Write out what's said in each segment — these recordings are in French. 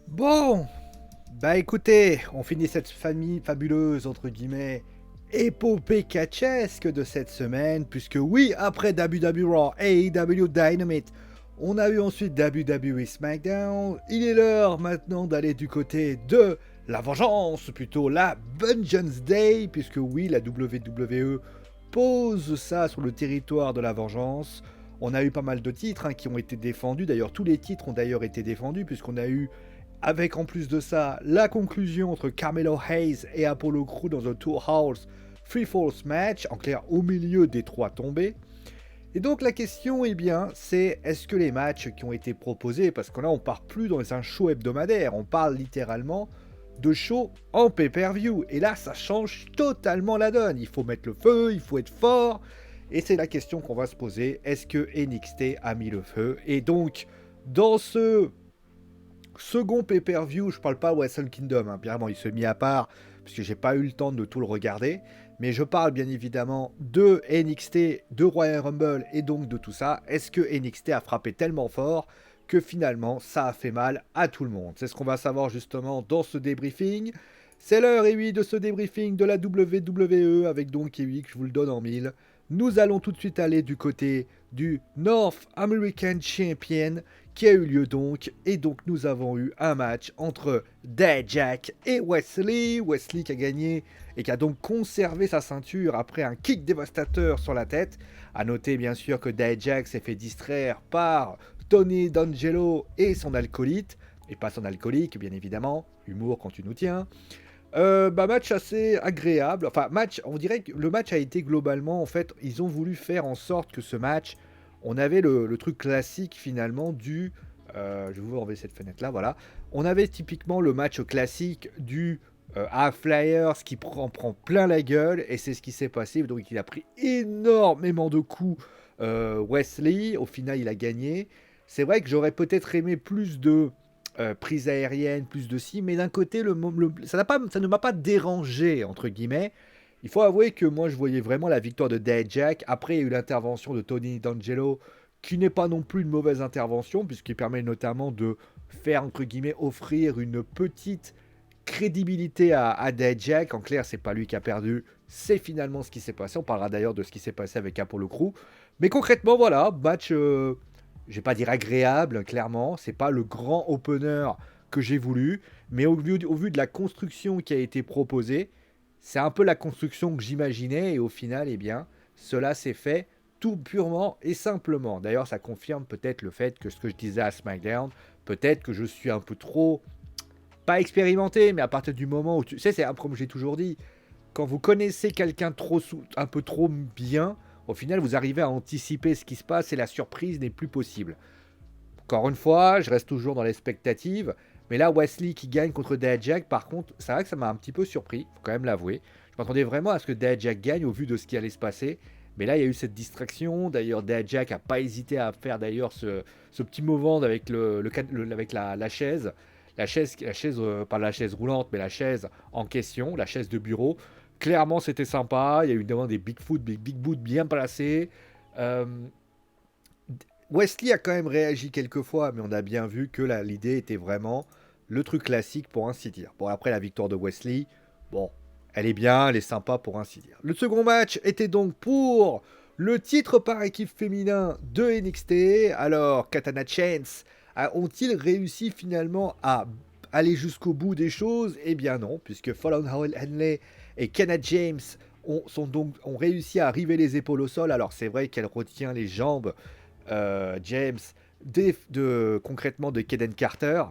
Bon, bah écoutez, on finit cette famille fabuleuse, entre guillemets, épopée catchesque de cette semaine, puisque oui, après WWE Raw et AEW Dynamite, on a eu ensuite WWE SmackDown. Il est l'heure maintenant d'aller du côté de la vengeance, plutôt la Vengeance Day, puisque oui, la WWE pose ça sur le territoire de la vengeance. On a eu pas mal de titres qui ont été défendus, d'ailleurs tous les titres ont d'ailleurs été défendus, puisqu'on a eu avec en plus de ça la conclusion entre Carmelo Hayes et Apollo Crews dans un Two House Free Falls match, en clair au milieu des trois tombés. Et donc la question c'est est-ce que les matchs qui ont été proposés, parce que là on part plus dans un show hebdomadaire, on parle littéralement de show en pay-per-view, et là ça change totalement la donne, il faut mettre le feu, il faut être fort, et c'est la question qu'on va se poser, est-ce que NXT a mis le feu? Et donc dans ce second pay-per-view, je parle pas Wrestle Kingdom, bien évidemment, il se mit à part, puisque j'ai pas eu le temps de tout le regarder, mais je parle bien évidemment de NXT, de Royal Rumble, et donc de tout ça. Est-ce que NXT a frappé tellement fort que finalement ça a fait mal à tout le monde? C'est ce qu'on va savoir justement dans ce débriefing. C'est l'heure, et oui, de ce débriefing de la WWE, avec donc, et oui, que je vous le donne en mille. Nous allons tout de suite aller du côté du North American Champion, qui a eu lieu donc, et donc nous avons eu un match entre Dijak et Wesley. Wesley qui a gagné et qui a donc conservé sa ceinture après un kick dévastateur sur la tête. A noter bien sûr que Dijak s'est fait distraire par Tony D'Angelo et son alcoolite, et pas son alcoolique bien évidemment, humour quand tu nous tiens. Match assez agréable, enfin match, on dirait que le match a été globalement, en fait, ils ont voulu faire en sorte que ce match, on avait le truc classique finalement du, je vais vous enlever cette fenêtre là, voilà, on avait typiquement le match classique du High Flyers qui prend plein la gueule, et c'est ce qui s'est passé, donc il a pris énormément de coups, Wesley, au final il a gagné. C'est vrai que j'aurais peut-être aimé plus de prise aérienne, plus de si, mais d'un côté, ça ne m'a pas dérangé, entre guillemets. Il faut avouer que moi, je voyais vraiment la victoire de Dijak. Après, il y a eu l'intervention de Tony D'Angelo, qui n'est pas non plus une mauvaise intervention, puisqu'il permet notamment de faire, entre guillemets, offrir une petite crédibilité à Dijak. En clair, c'est pas lui qui a perdu, c'est finalement ce qui s'est passé. On parlera d'ailleurs de ce qui s'est passé avec Apollo Crew. Mais concrètement, voilà, match, je vais pas dire agréable, clairement. C'est pas le grand opener que j'ai voulu, mais au vu de la construction qui a été proposée, c'est un peu la construction que j'imaginais, et au final, cela s'est fait tout purement et simplement. D'ailleurs, ça confirme peut-être le fait que ce que je disais à SmackDown, peut-être que je suis un peu trop, pas expérimenté, mais à partir du moment où tu sais, c'est comme j'ai toujours dit, quand vous connaissez quelqu'un un peu trop bien, au final, vous arrivez à anticiper ce qui se passe et la surprise n'est plus possible. Encore une fois, je reste toujours dans l'expectative, mais là, Wesley qui gagne contre Dijak, par contre, c'est vrai que ça m'a un petit peu surpris, faut quand même l'avouer. Je m'attendais vraiment à ce que Dijak gagne au vu de ce qui allait se passer, mais là, il y a eu cette distraction. D'ailleurs, Dijak n'a pas hésité à faire d'ailleurs ce petit mouvement avec, avec pas la chaise roulante, mais la chaise en question, la chaise de bureau. Clairement, c'était sympa. Il y a eu évidemment des big boots bien placés. Euh, Wesley a quand même réagi quelques fois, mais on a bien vu que l'idée était vraiment le truc classique pour ainsi dire. Bon, après la victoire de Wesley, bon, elle est bien, elle est sympa pour ainsi dire. Le second match était donc pour le titre par équipe féminin de NXT. Alors, Katana Chance ont-ils réussi finalement à aller jusqu'au bout des choses? Eh bien non, puisque Fallon Henley et Kenna James ont réussi à arriver les épaules au sol. Alors c'est vrai qu'elle retient les jambes, James, concrètement de Kaden Carter.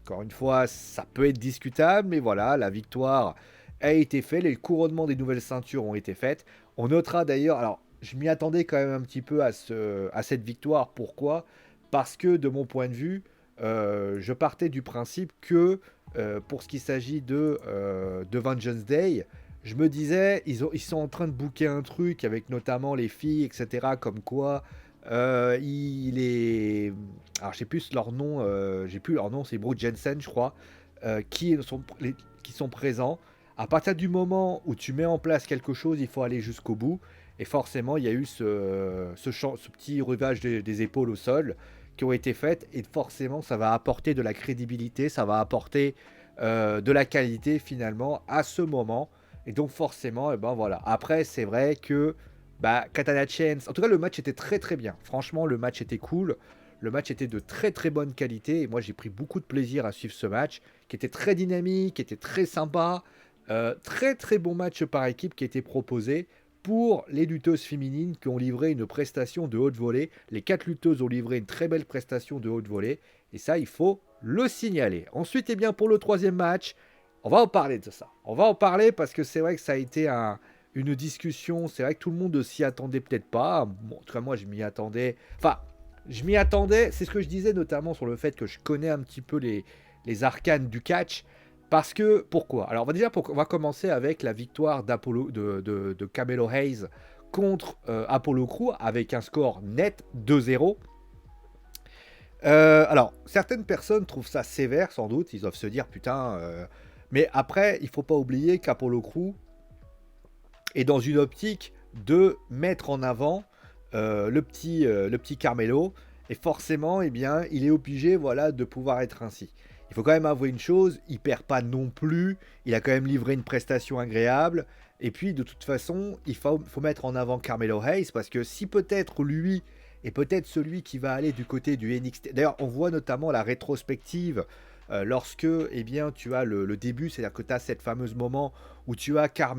Encore une fois, ça peut être discutable, mais voilà, la victoire a été faite, les couronnements des nouvelles ceintures ont été faites. On notera d'ailleurs, alors je m'y attendais quand même un petit peu à cette victoire. Pourquoi? Parce que de mon point de vue, je partais du principe que pour ce qui s'agit de Vengeance Day, je me disais, ils sont en train de booker un truc avec notamment les filles, etc. Comme quoi, il est. Alors, j'ai plus leur nom, c'est Brooke Jensen, je crois, qui sont présents. À partir du moment où tu mets en place quelque chose, il faut aller jusqu'au bout. Et forcément, il y a eu ce petit rivage des épaules au sol qui ont été faites et forcément ça va apporter de la crédibilité, ça va apporter de la qualité finalement à ce moment. Et donc forcément, et ben voilà. Après, c'est vrai que bah, Katana Chance, en tout cas le match était très très bien. Franchement, le match était cool. Le match était de très très bonne qualité et moi j'ai pris beaucoup de plaisir à suivre ce match qui était très dynamique, qui était très sympa. Très très bon match par équipe qui a été proposé pour les lutteuses féminines qui ont livré une prestation de haute volée. Les 4 lutteuses ont livré une très belle prestation de haute volée et ça il faut le signaler. Ensuite, eh bien, pour le troisième match, on va en parler de ça. On va en parler parce que c'est vrai que ça a été une discussion. C'est vrai que tout le monde s'y attendait peut-être pas. Bon, en tout cas, moi, je m'y attendais. Enfin, je m'y attendais. C'est ce que je disais notamment sur le fait que je connais un petit peu les arcanes du catch. Parce que, pourquoi? Alors, on va commencer avec la victoire d'Apollo, de Carmelo Hayes contre Apollo Crew avec un score net 2-0. Alors, certaines personnes trouvent ça sévère, sans doute. Ils doivent se dire, putain. Mais après, il faut pas oublier qu'Apollo Crew est dans une optique de mettre en avant le petit Carmelo. Et forcément, eh bien, il est obligé, voilà, de pouvoir être ainsi. Il faut quand même avouer une chose, il perd pas non plus. Il a quand même livré une prestation agréable. Et puis, de toute façon, il faut mettre en avant Carmelo Hayes parce que si peut-être lui et peut-être celui qui va aller du côté du NXT. D'ailleurs, on voit notamment la rétrospective lorsque eh bien, tu as le début, c'est-à-dire que tu as cette fameuse moment où tu as, Trent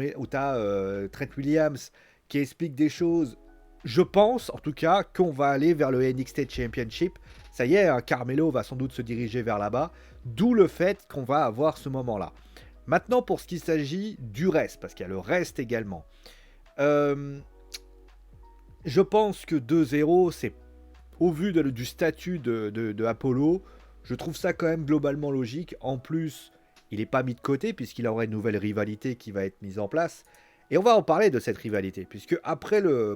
Williams qui explique des choses. Je pense, en tout cas, qu'on va aller vers le NXT Championship. Ça y est, hein, Carmelo va sans doute se diriger vers là-bas, d'où le fait qu'on va avoir ce moment-là. Maintenant, pour ce qui s'agit du reste, parce qu'il y a le reste également. Je pense que 2-0, c'est au vu du statut de Apollo, je trouve ça quand même globalement logique. En plus, il n'est pas mis de côté puisqu'il aurait une nouvelle rivalité qui va être mise en place. Et on va en parler de cette rivalité, puisque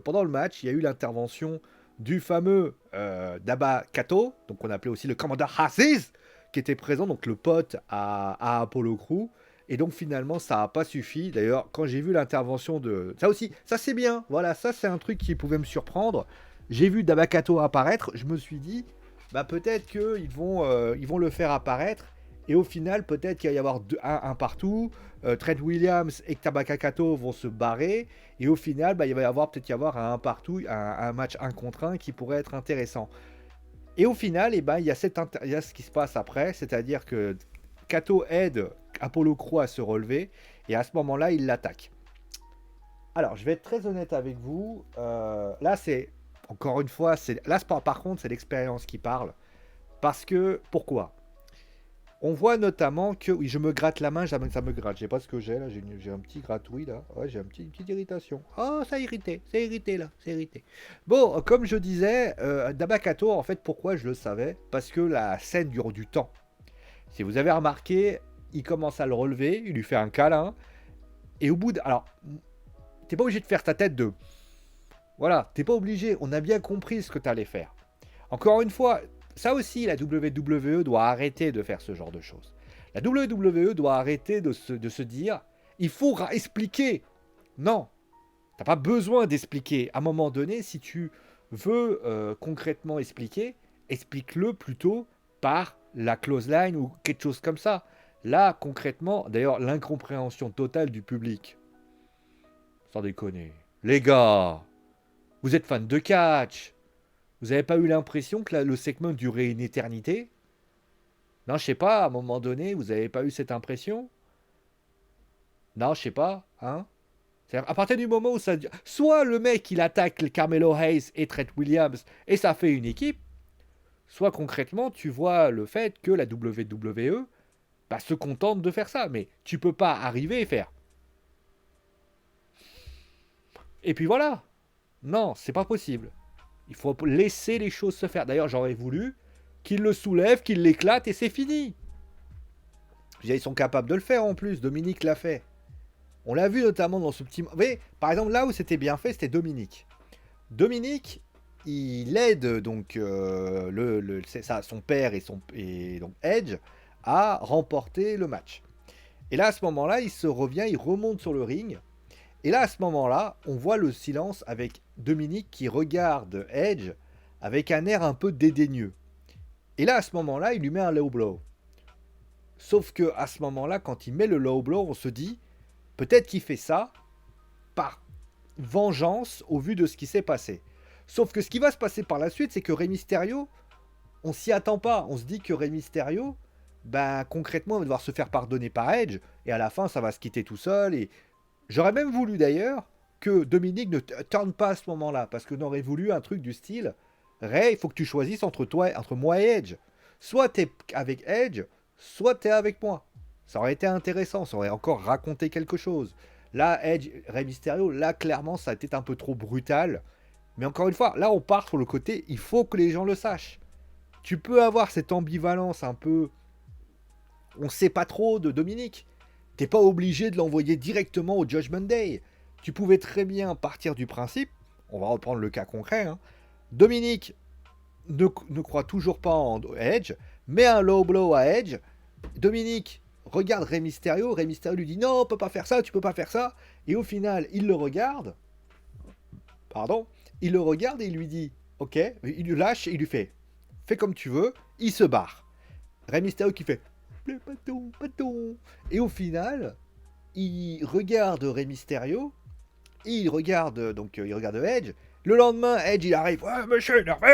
pendant le match, il y a eu l'intervention du fameux Daba Kato, donc on appelait aussi le commandant Aziz, qui était présent, donc le pote à Apollo Crew. Et donc finalement, ça n'a pas suffi. D'ailleurs, quand j'ai vu l'intervention de... Ça aussi, ça c'est bien. Voilà, ça c'est un truc qui pouvait me surprendre. J'ai vu Dabakato apparaître. Je me suis dit, bah peut-être qu'ils vont le faire apparaître. Et au final, peut-être qu'il va y avoir un partout. Trent Williams et Dabakato vont se barrer. Et au final, bah, il va peut-être y avoir un partout, un match 1 contre 1 qui pourrait être intéressant. Et au final, eh ben, il y a ce qui se passe après. C'est-à-dire que Kato aide Apollo Crew à se relever et à ce moment-là, il l'attaque. Alors, je vais être très honnête avec vous. Là, c'est encore une fois, par contre, c'est l'expérience qui parle. Parce que pourquoi? On voit notamment que oui, je me gratte la main, ça me gratte. Je sais pas ce que j'ai là. J'ai un petit gratouille là. Ouais, j'ai une petite irritation. Oh, ça a irrité, c'est irrité là, c'est irrité. Bon, comme je disais, Dabakato, en fait, pourquoi je le savais? Parce que la scène dure du temps. Si vous avez remarqué, il commence à le relever, il lui fait un câlin, et au bout de... Alors, t'es pas obligé de faire ta tête de... Voilà, t'es pas obligé, on a bien compris ce que t'allais faire. Encore une fois, ça aussi, la WWE doit arrêter de faire ce genre de choses. La WWE doit arrêter de se dire, il faut expliquer. Non, t'as pas besoin d'expliquer. À un moment donné, si tu veux concrètement expliquer, explique-le plutôt par la close line ou quelque chose comme ça. Là, concrètement, d'ailleurs, l'incompréhension totale du public. Sans déconner. Les gars, vous êtes fan de catch. Vous n'avez pas eu l'impression que le segment durait une éternité? Non, je sais pas, à un moment donné, vous n'avez pas eu cette impression? Non, je sais pas, hein? C'est-à-dire, à partir du moment où ça... Soit le mec, il attaque le Carmelo Hayes et Trent Williams, et ça fait une équipe, soit concrètement, tu vois le fait que la WWE se contente de faire ça. Mais tu peux pas arriver et faire. Et puis voilà. Non, c'est pas possible. Il faut laisser les choses se faire. D'ailleurs, j'aurais voulu qu'il le soulève, qu'il l'éclate et c'est fini. Ils sont capables de le faire en plus. Dominique l'a fait. On l'a vu notamment dans ce petit... Vous voyez, par exemple, là où c'était bien fait, c'était Dominique. Dominique, il aide donc son père et donc Edge à remporter le match. Et là, à ce moment-là, il remonte sur le ring. Et là, à ce moment-là, on voit le silence avec Dominique qui regarde Edge avec un air un peu dédaigneux. Et là, à ce moment-là, il lui met un low blow. Sauf que à ce moment-là, quand il met le low blow, on se dit, peut-être qu'il fait ça par vengeance au vu de ce qui s'est passé. Sauf que ce qui va se passer par la suite, c'est que Rey Mysterio, on s'y attend pas. On se dit que Rey Mysterio, ben, concrètement, il va devoir se faire pardonner par Edge, et à la fin, ça va se quitter tout seul. Et j'aurais même voulu d'ailleurs que Dominique ne turne pas à ce moment-là, parce qu'on aurait voulu un truc du style, Rey, il faut que tu choisisses entre moi et Edge. Soit t'es avec Edge, soit t'es avec moi. Ça aurait été intéressant, ça aurait encore raconté quelque chose. Là, Edge, Rey Mysterio, là, clairement, ça a été un peu trop brutal. Mais encore une fois, là, on part sur le côté, il faut que les gens le sachent. Tu peux avoir cette ambivalence un peu, on sait pas trop de Dominique. T'es pas obligé de l'envoyer directement au Judgment Day. Tu pouvais très bien partir du principe, on va reprendre le cas concret, hein. Dominique ne croit toujours pas en Edge, met un low blow à Edge. Dominique regarde Rey Mysterio lui dit non, on peut pas faire ça, tu peux pas faire ça. Et au final, il le regarde, il le regarde et il lui dit ok, il lui lâche et il lui fait fais comme tu veux, il se barre. Rey Mysterio qui fait pardon. Et au final, il regarde Rey Mysterio, il regarde Edge. Le lendemain, Edge il arrive, ouais, monsieur énervé,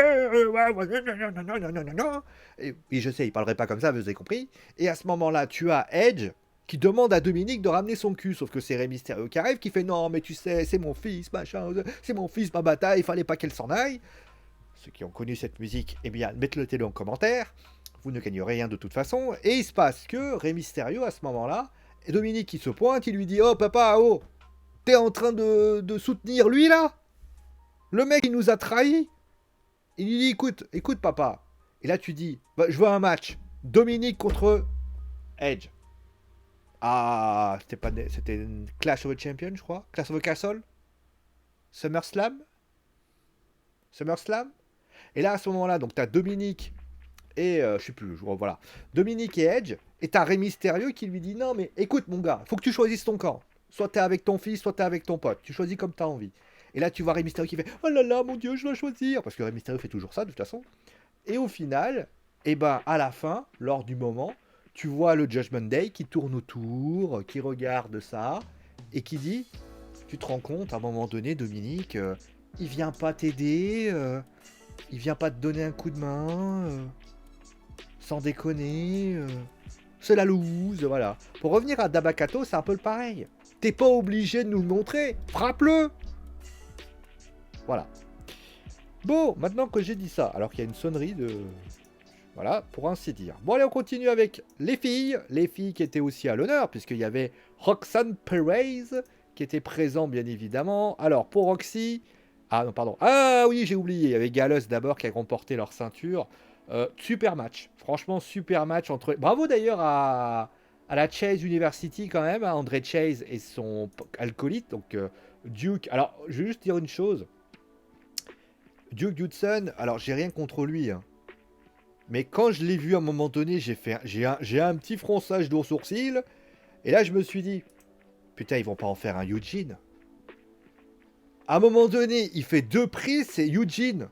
et je sais, il parlerait pas comme ça, vous avez compris. Et à ce moment-là, tu as Edge qui demande à Dominique de ramener son cul, sauf que c'est Rey Mysterio qui arrive, qui fait non, mais tu sais, c'est mon fils, machin, c'est mon fils, ma bataille, il fallait pas qu'elle s'en aille. Ceux qui ont connu cette musique, eh bien, mettez-le en commentaire. Vous ne gagnez rien de toute façon. Et il se passe que Rey Mysterio, à ce moment-là, et Dominique qui se pointe, il lui dit oh papa, oh, t'es en train de soutenir lui là? Le mec, il nous a trahis. Il lui dit écoute papa. Et là, tu dis bah, je veux un match. Dominique contre Edge. Ah, c'était une Clash of the Champions, je crois. Clash of the Castle. SummerSlam. Et là, à ce moment-là, donc t'as Dominique et je sais plus, voilà. Dominique et Edge, et t'as Rey Mysterio qui lui dit non mais écoute mon gars, faut que tu choisisses ton camp. Soit t'es avec ton fils, soit t'es avec ton pote. Tu choisis comme t'as envie. Et là tu vois Rey Mysterio qui fait oh là là mon dieu je dois choisir, parce que Rey Mysterio fait toujours ça de toute façon. Et au final, et ben à la fin, lors du moment, tu vois le Judgment Day qui tourne autour, qui regarde ça et qui dit tu te rends compte à un moment donné Dominique, il vient pas t'aider, il vient pas te donner un coup de main. Sans déconner, c'est la loose, voilà. Pour revenir à Dabakato, c'est un peu le pareil. T'es pas obligé de nous le montrer, frappe-le. Voilà. Bon, maintenant que j'ai dit ça, alors qu'il y a une sonnerie de... Voilà, pour ainsi dire. Bon, allez, on continue avec les filles qui étaient aussi à l'honneur, puisqu'il y avait Roxanne Perez, qui était présent, bien évidemment. Alors, pour Roxy... Ah non, pardon. Ah oui, j'ai oublié, il y avait Gallus d'abord qui a remporté leur ceinture. Super match, franchement super match entre. Bravo d'ailleurs à la Chase University quand même, hein, André Chase et son acolyte, donc Duke. Alors je vais juste dire une chose, Duke Hudson, alors j'ai rien contre lui, hein, mais quand je l'ai vu à un moment donné, j'ai un petit fronçage de sourcil, et là je me suis dit, putain ils vont pas en faire un Eugene. À un moment donné, il fait 2 prises, c'est Eugene.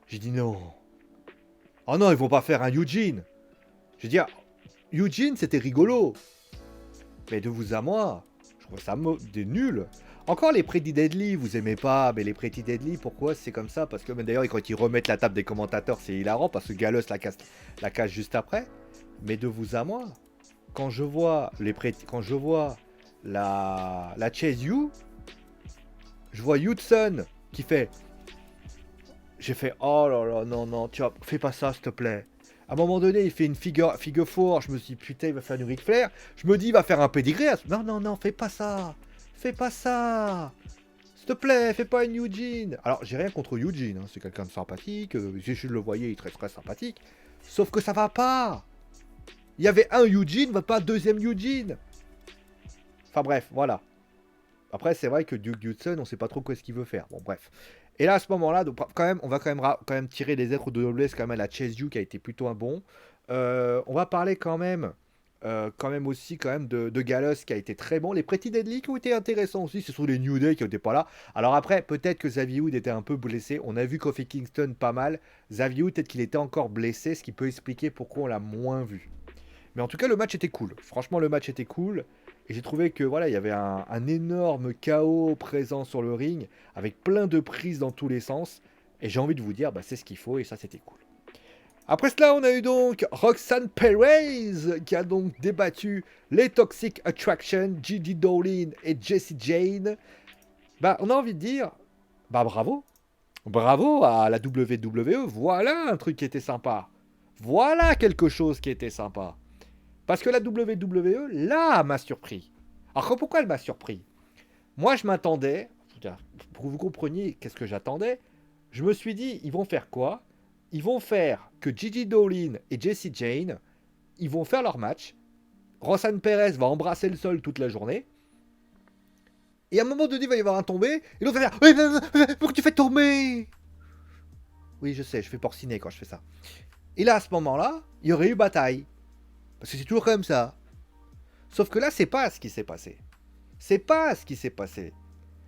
J'ai dit non. Oh non, ils vont pas faire un Eugene. Je veux dire, Eugene, c'était rigolo. Mais de vous à moi, je trouve ça des nuls. Encore les Pretty Deadly, vous aimez pas, mais les Pretty Deadly, pourquoi c'est comme ça? Parce que d'ailleurs, quand ils remettent la table des commentateurs, c'est hilarant, parce que Gallus la cache juste après. Mais de vous à moi, quand je vois la Chase U, je vois Hudson qui fait... J'ai fait, oh là là, non, tu vois, fais pas ça, s'il te plaît. À un moment donné, il fait une figure 4. Je me suis dit, putain, il va faire une Ric Flair. Je me dis, il va faire un pedigree. Non, fais pas ça. S'il te plaît, fais pas une Eugene. Alors, j'ai rien contre Eugene, hein, c'est quelqu'un de sympathique. Si je le voyais, il est très très sympathique. Sauf que ça va pas. Il y avait un Eugene, pas deuxième Eugene. Enfin bref, voilà. Après, c'est vrai que Duke Hudson, on sait pas trop quoi ce qu'il veut faire. Bon, bref. Et là, à ce moment-là, donc, on va quand même tirer les êtres de noblesse quand même à la Chase U qui a été plutôt un bon. On va parler quand même quand même aussi quand même de Gallus qui a été très bon. Les Pretty Deadly qui ont été intéressants aussi. Ce sont les New Day qui n'étaient pas là. Alors après, peut-être que Xavier Wood était un peu blessé. On a vu Kofi Kingston pas mal. Xavier Wood, peut-être qu'il était encore blessé, ce qui peut expliquer pourquoi on l'a moins vu. Mais en tout cas, le match était cool. Franchement, le match était cool. Et j'ai trouvé que voilà, il y avait un énorme chaos présent sur le ring, avec plein de prises dans tous les sens. Et j'ai envie de vous dire, bah, c'est ce qu'il faut, et ça, c'était cool. Après cela, on a eu donc Roxanne Perez, qui a donc débattu les Toxic Attraction, Gigi Dolin et Jessie Jane. Bah, on a envie de dire, bah bravo. Bravo à la WWE, voilà un truc qui était sympa. Voilà quelque chose qui était sympa. Parce que la WWE, là, m'a surpris. Alors pourquoi elle m'a surpris? Moi, je m'attendais, pour que vous compreniez qu'est-ce que j'attendais, je me suis dit, ils vont faire quoi? Ils vont faire que Gigi Dolin et Jessie Jane, ils vont faire leur match. Roxanne Perez va embrasser le sol toute la journée. Et à un moment donné, il va y avoir un tombé. Et l'autre va faire, pourquoi tu fais tomber? Oui, je sais, je fais porciner quand je fais ça. Et là, à ce moment-là, il y aurait eu bataille. Parce que c'est toujours comme ça. Sauf que là, c'est pas ce qui s'est passé. C'est pas ce qui s'est passé.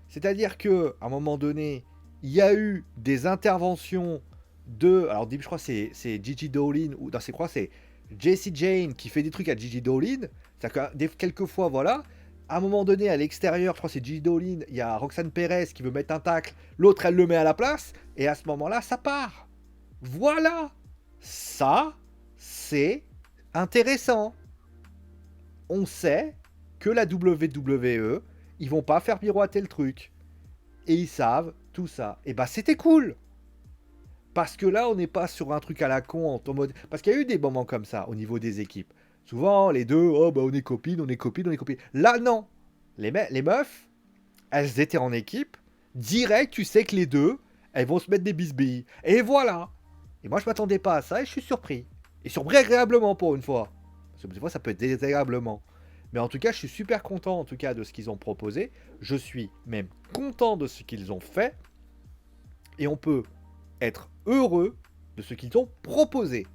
C'est-à-dire que à un moment donné, il y a eu des interventions de... Alors, je crois que c'est Gigi Dolin, ou non, je crois que c'est Jessie Jane qui fait des trucs à Gigi Dolin. C'est-à-dire que quelquefois, voilà, à un moment donné, à l'extérieur, je crois que c'est Gigi Dolin, il y a Roxanne Perez qui veut mettre un tacle, l'autre, elle le met à la place, et à ce moment-là, ça part. Voilà. Ça, c'est intéressant. On sait que la WWE, ils vont pas faire miroiter le truc. Et ils savent tout ça. Et bah c'était cool. Parce que là, on n'est pas sur un truc à la con en mode... Parce qu'il y a eu des moments comme ça au niveau des équipes. Souvent, les deux, oh bah on est copines, on est copines, on est copines. Là, non. Les meufs, elles étaient en équipe. Direct, tu sais que les deux, elles vont se mettre des bisbilles. Et voilà. Et moi, je m'attendais pas à ça et je suis surpris. Et surpris agréablement pour une fois. Parce que des fois, ça peut être désagréablement. Mais en tout cas, je suis super content en tout cas de ce qu'ils ont proposé. Je suis même content de ce qu'ils ont fait. Et on peut être heureux de ce qu'ils ont proposé.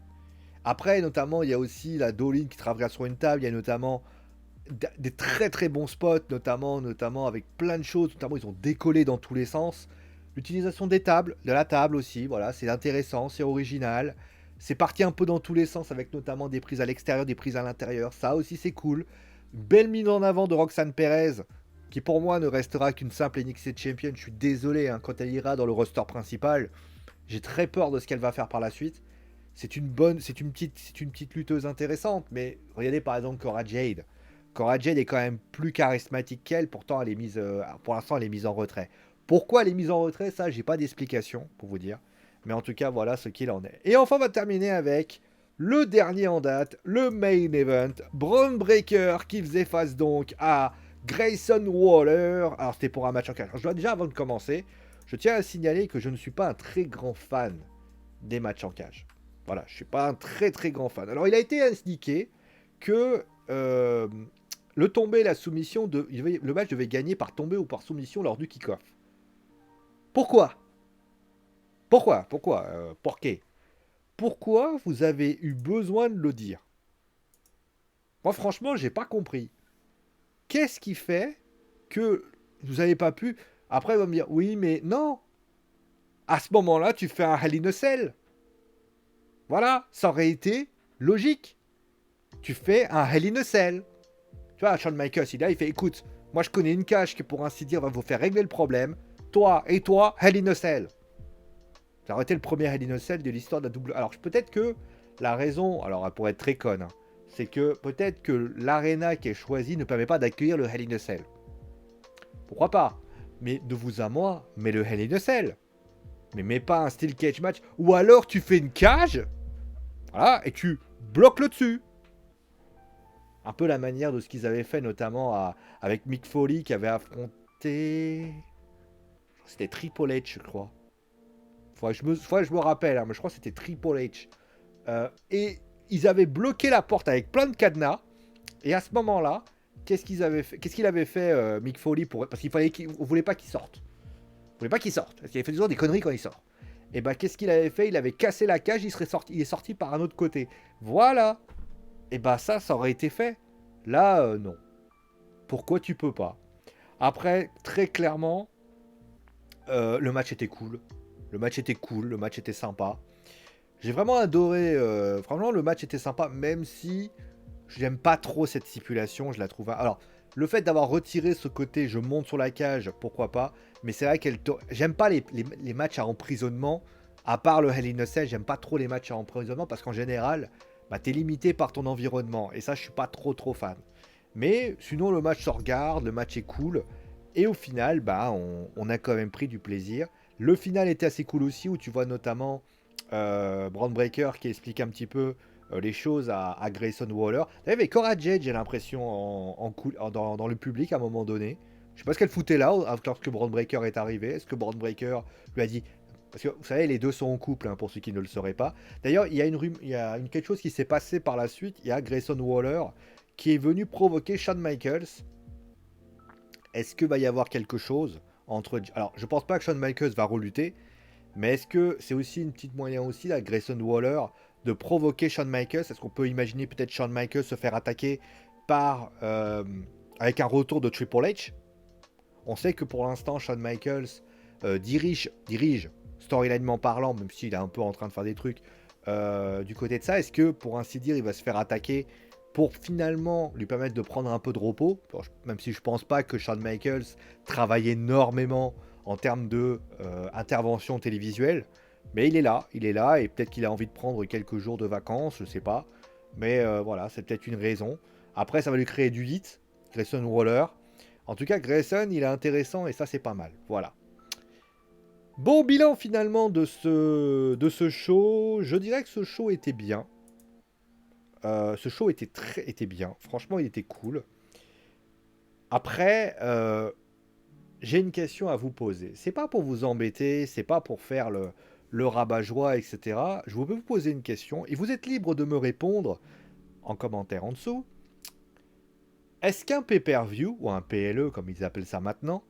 Après, notamment, il y a aussi la Dolin qui traverse sur une table. Il y a notamment des très très bons spots, notamment avec plein de choses. Notamment, ils ont décollé dans tous les sens. L'utilisation des tables, de la table aussi, voilà, c'est intéressant, c'est original. C'est parti un peu dans tous les sens avec notamment des prises à l'extérieur, des prises à l'intérieur. Ça aussi, c'est cool. Belle mise en avant de Roxanne Perez, qui pour moi ne restera qu'une simple NXT Champion. Je suis désolé, hein, quand elle ira dans le roster principal, j'ai très peur de ce qu'elle va faire par la suite. C'est une petite lutteuse intéressante, mais regardez par exemple Cora Jade. Cora Jade est quand même plus charismatique qu'elle, pourtant pour l'instant elle est mise en retrait. Pourquoi elle est mise en retrait, ça j'ai pas d'explication pour vous dire. Mais en tout cas voilà ce qu'il en est. Et enfin on va terminer avec le dernier en date, le main event, Braun Breaker qui faisait face donc à Grayson Waller. Alors c'était pour un match en cage. Je dois déjà avant de commencer, je tiens à signaler que je ne suis pas un très grand fan des matchs en cage. Voilà, je suis pas un très très grand fan. Alors il a été indiqué que le tombé, la soumission, le match devait gagner par tombé ou par soumission lors du kick-off. Pourquoi? Pourquoi Pourquoi vous avez eu besoin de le dire? Moi franchement, j'ai pas compris. Qu'est-ce qui fait que vous n'avez pas pu... Après, il va me dire, oui, mais non. À ce moment-là, tu fais un Hell in a Cell. Voilà, ça aurait été logique. Tu fais un Hell in a Cell. Tu vois, Shawn Michaels, il fait, écoute, moi je connais une cage qui, pour ainsi dire, va vous faire régler le problème. Toi et toi, Hell in a Cell. Ça aurait été le premier Hell in a Cell de l'histoire de la double... Alors, peut-être que la raison, alors elle pourrait être très conne, hein, c'est que peut-être que l'aréna qui est choisie ne permet pas d'accueillir le Hell in a Cell. Pourquoi pas? Mais de vous à moi, mets le Hell in a Cell. Mais mets pas un steel cage match. Ou alors tu fais une cage, voilà, et tu bloques le dessus. Un peu la manière de ce qu'ils avaient fait notamment avec Mick Foley qui avait affronté... C'était Triple H, je crois. Faudrait que je me rappelle, hein, mais je crois que c'était Triple H. Et ils avaient bloqué la porte avec plein de cadenas. Et à ce moment-là, qu'est-ce qu'il avait fait Mick Foley parce qu'on voulait pas qu'il sorte. On voulait pas qu'il sorte. Parce qu'il avait fait toujours des conneries quand il sort. Et bah qu'est-ce qu'il avait fait? Il avait cassé la cage, il est sorti par un autre côté. Voilà. et bah ça aurait été fait. Là, non. Pourquoi tu peux pas? Après, très clairement, le match était cool. Le match était cool, le match était sympa. J'ai vraiment adoré. Franchement, le match était sympa, même si j'aime pas trop cette stipulation. Je la trouve. Alors, le fait d'avoir retiré ce côté, je monte sur la cage, pourquoi pas. Mais c'est vrai j'aime pas les matchs à emprisonnement. À part le Hell in a Cell, j'aime pas trop les matchs à emprisonnement parce qu'en général, bah, t'es limité par ton environnement. Et ça, je suis pas trop fan. Mais sinon, le match se regarde, le match est cool. Et au final, bah, on a quand même pris du plaisir. Le final était assez cool aussi, où tu vois notamment Braun Breaker qui explique un petit peu les choses à Grayson Waller. Il y avait Cora Jade, j'ai l'impression, dans le public à un moment donné. Je sais pas ce qu'elle foutait là, lorsque Braun Breaker est arrivé. Est-ce que Braun Breaker lui a dit... Parce que vous savez, les deux sont en couple, hein, pour ceux qui ne le sauraient pas. D'ailleurs, il y a quelque chose qui s'est passé par la suite. Il y a Grayson Waller qui est venu provoquer Shawn Michaels. Est-ce qu'il va y avoir quelque chose entre... Alors, je pense pas que Shawn Michaels va relutter, mais est-ce que c'est aussi une petite moyen aussi, là, Grayson Waller, de provoquer Shawn Michaels? Est-ce qu'on peut imaginer peut-être Shawn Michaels se faire attaquer par... avec un retour de Triple H? On sait que pour l'instant, Shawn Michaels dirige, storylinement parlant, même s'il est un peu en train de faire des trucs, du côté de ça. Est-ce que, pour ainsi dire, il va se faire attaquer pour finalement lui permettre de prendre un peu de repos? Même si je pense pas que Shawn Michaels travaille énormément en termes de intervention télévisuelle, mais il est là, et peut-être qu'il a envie de prendre quelques jours de vacances, je sais pas. Mais voilà, c'est peut-être une raison. Après, ça va lui créer du hit, Grayson Waller. En tout cas, Grayson, il est intéressant et ça, c'est pas mal. Voilà. Bon bilan finalement de ce show. Je dirais que ce show était bien. Ce show était bien. Franchement, il était cool. Après, j'ai une question à vous poser. C'est pas pour vous embêter, c'est pas pour faire le rabat-joie, etc. Je peux vous poser une question et vous êtes libre de me répondre en commentaire en dessous. Est-ce qu'un pay-per-view, ou un PLE comme ils appellent ça maintenant,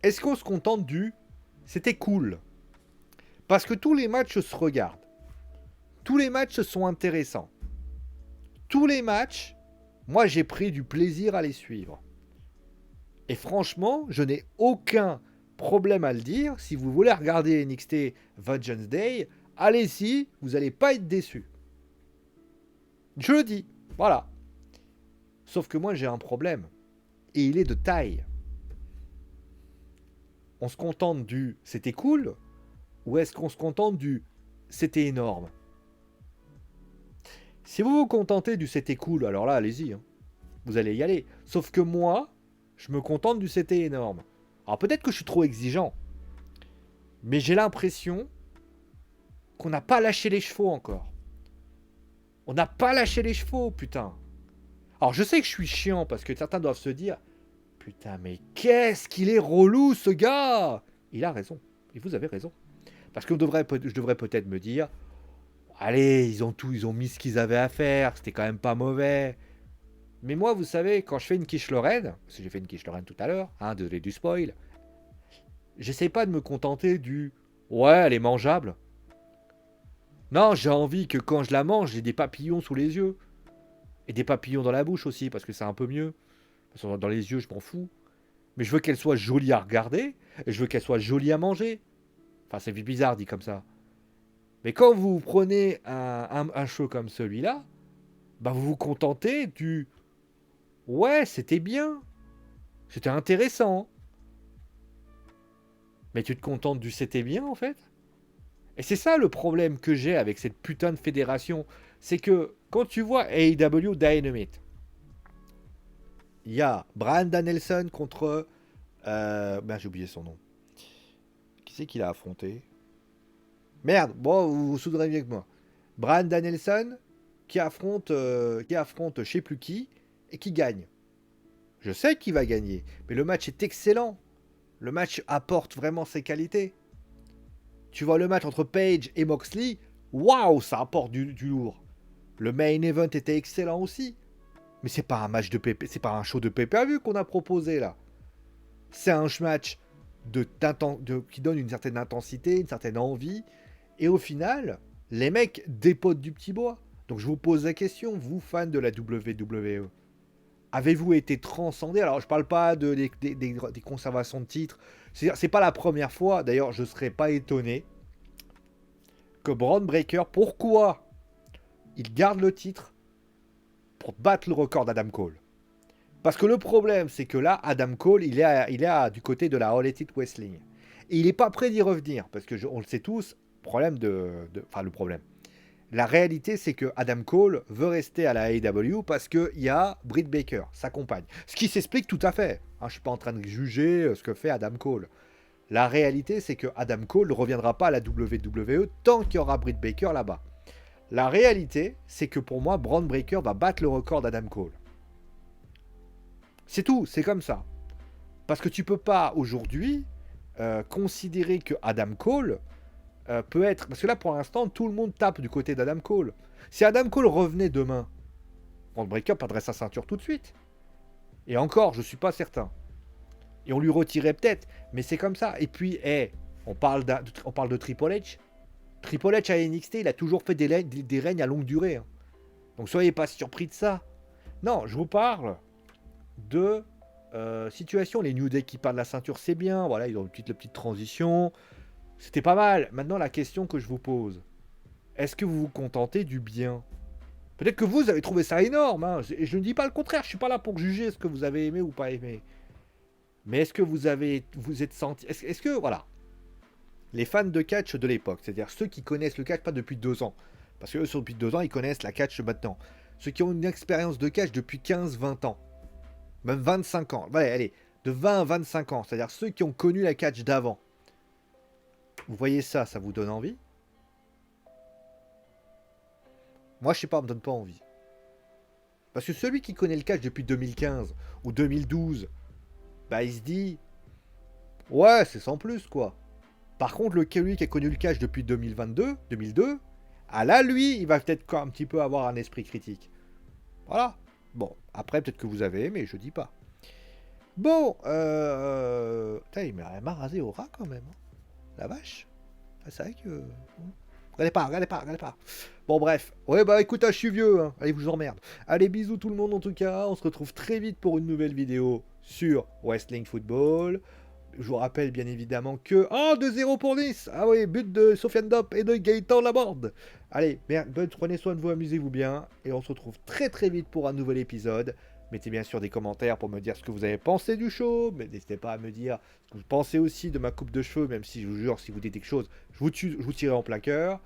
est-ce qu'on se contente du c'était cool? Parce que tous les matchs se regardent. Tous les matchs sont intéressants. Tous les matchs, moi j'ai pris du plaisir à les suivre. Et franchement, je n'ai aucun problème à le dire. Si vous voulez regarder NXT Vengeance Day, allez-y, vous n'allez pas être déçus. Je le dis, voilà. Sauf que moi j'ai un problème. Et il est de taille. On se contente du c'était cool, ou est-ce qu'on se contente du c'était énorme? Si vous vous contentez du c'était cool, alors là, allez-y. Hein. Vous allez y aller. Sauf que moi, je me contente du c'était énorme. Alors peut-être que je suis trop exigeant. Mais j'ai l'impression qu'on n'a pas lâché les chevaux encore. On n'a pas lâché les chevaux, putain. Alors je sais que je suis chiant parce que certains doivent se dire putain, mais qu'est-ce qu'il est relou ce gars? Il a raison. Et vous avez raison. Parce que je devrais peut-être me dire allez, ils ont mis ce qu'ils avaient à faire, c'était quand même pas mauvais. Mais moi, vous savez, quand je fais une quiche Lorraine, parce que j'ai fait une quiche Lorraine tout à l'heure, hein, désolé du spoil, j'essaie pas de me contenter du ouais, elle est mangeable. Non, j'ai envie que quand je la mange, j'ai des papillons sous les yeux. Et des papillons dans la bouche aussi, parce que c'est un peu mieux. Parce que dans les yeux, je m'en fous. Mais je veux qu'elle soit jolie à regarder, et je veux qu'elle soit jolie à manger. Enfin, c'est bizarre dit comme ça. Mais quand vous prenez un show comme celui-là, bah vous vous contentez du ouais, c'était bien. C'était intéressant. Mais tu te contentes du c'était bien en fait? Et c'est ça le problème que j'ai avec cette putain de fédération. C'est que quand tu vois AEW Dynamite, il y a Bryan Danielson contre... j'ai oublié son nom. Qui c'est qu'il a affronté? Merde, bon, vous vous souvenez mieux que moi. Bryan Danielson qui affronte je sais plus qui et qui gagne. Je sais qu'il va gagner, mais le match est excellent. Le match apporte vraiment ses qualités. Tu vois le match entre Page et Moxley, waouh, ça apporte du lourd. Le main event était excellent aussi. Mais c'est pas un match de PP, c'est pas un show de pay-per-view qu'on a proposé là. C'est un match qui donne une certaine intensité, une certaine envie. Et au final, les mecs dépotent du petit bois. Donc je vous pose la question, vous fans de la WWE, avez-vous été transcendé? Alors je parle pas des conservations de titres, c'est pas la première fois, d'ailleurs je serais pas étonné que Braun Breaker, pourquoi il garde le titre pour battre le record d'Adam Cole. Parce que le problème, c'est que là, Adam Cole, il est du côté de la All Elite Wrestling. Et il n'est pas prêt d'y revenir, parce que on le sait tous, le problème. La réalité, c'est que Adam Cole veut rester à la AEW parce qu'il y a Britt Baker, sa compagne. Ce qui s'explique tout à fait. Je ne suis pas en train de juger ce que fait Adam Cole. La réalité, c'est que Adam Cole ne reviendra pas à la WWE tant qu'il y aura Britt Baker là-bas. La réalité, c'est que pour moi, Braun Breaker va battre le record d'Adam Cole. C'est tout, c'est comme ça. Parce que tu peux pas aujourd'hui considérer que Adam Cole peut être... Parce que là, pour l'instant, tout le monde tape du côté d'Adam Cole. Si Adam Cole revenait demain, Braun Breaker perdrait sa ceinture tout de suite. Et encore, je suis pas certain. Et on lui retirait peut-être, mais c'est comme ça. Et puis, on parle de Triple H. Triple H à NXT, il a toujours fait des règnes à longue durée. Hein. Donc soyez pas surpris de ça. Non, je vous parle de situation. Les New Day qui parlent de la ceinture, c'est bien. Voilà, ils ont une petite transition. C'était pas mal. Maintenant, la question que je vous pose. Est-ce que vous vous contentez du bien? Peut-être que vous avez trouvé ça énorme. Hein. Et je ne dis pas le contraire. Je suis pas là pour juger ce que vous avez aimé ou pas aimé. Mais est-ce que vous êtes senti... Est-ce que, voilà, les fans de catch de l'époque, c'est-à-dire ceux qui connaissent le catch pas depuis 2 ans, parce que eux, depuis 2 ans, ils connaissent la catch maintenant. Ceux qui ont une expérience de catch depuis 15-20 ans, même 25 ans, allez, de 20 à 25 ans, c'est-à-dire ceux qui ont connu la catch d'avant. Vous voyez ça, ça vous donne envie? Moi, je sais pas, ça me donne pas envie. Parce que celui qui connaît le catch depuis 2015 ou 2012, bah il se dit, ouais, c'est sans plus, quoi. Par contre, celui qui a connu le catch depuis 2002, ah là, lui, il va peut-être un petit peu avoir un esprit critique. Voilà. Bon, après, peut-être que vous avez aimé, je dis pas. Bon, putain, il m'a rasé au rat quand même. Hein. La vache. C'est vrai que... Regardez pas. Bon, bref. Ouais, bah écoute, je suis vieux. Hein. Allez, vous emmerde. Allez, bisous tout le monde en tout cas. On se retrouve très vite pour une nouvelle vidéo sur Wrestling Football. Je vous rappelle bien évidemment que... 2-0 pour Nice. Ah oui, but de Sofiane Dop et de Gaëtan Laborde. Allez, prenez soin de vous, amusez-vous bien. Et on se retrouve très très vite pour un nouvel épisode. Mettez bien sûr des commentaires pour me dire ce que vous avez pensé du show. Mais n'hésitez pas à me dire ce que vous pensez aussi de ma coupe de cheveux. Même si je vous jure, si vous dites quelque chose, je vous tirerai en plein cœur.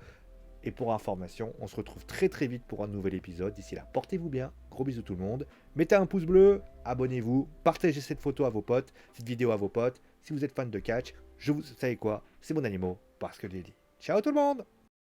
Et pour information, on se retrouve très très vite pour un nouvel épisode. D'ici là, portez-vous bien. Gros bisous tout le monde. Mettez un pouce bleu, abonnez-vous, partagez cette photo à vos potes, cette vidéo à vos potes. Si vous êtes fan de catch, vous savez quoi, c'est mon animaux parce que je l'ai dit. Ciao tout le monde!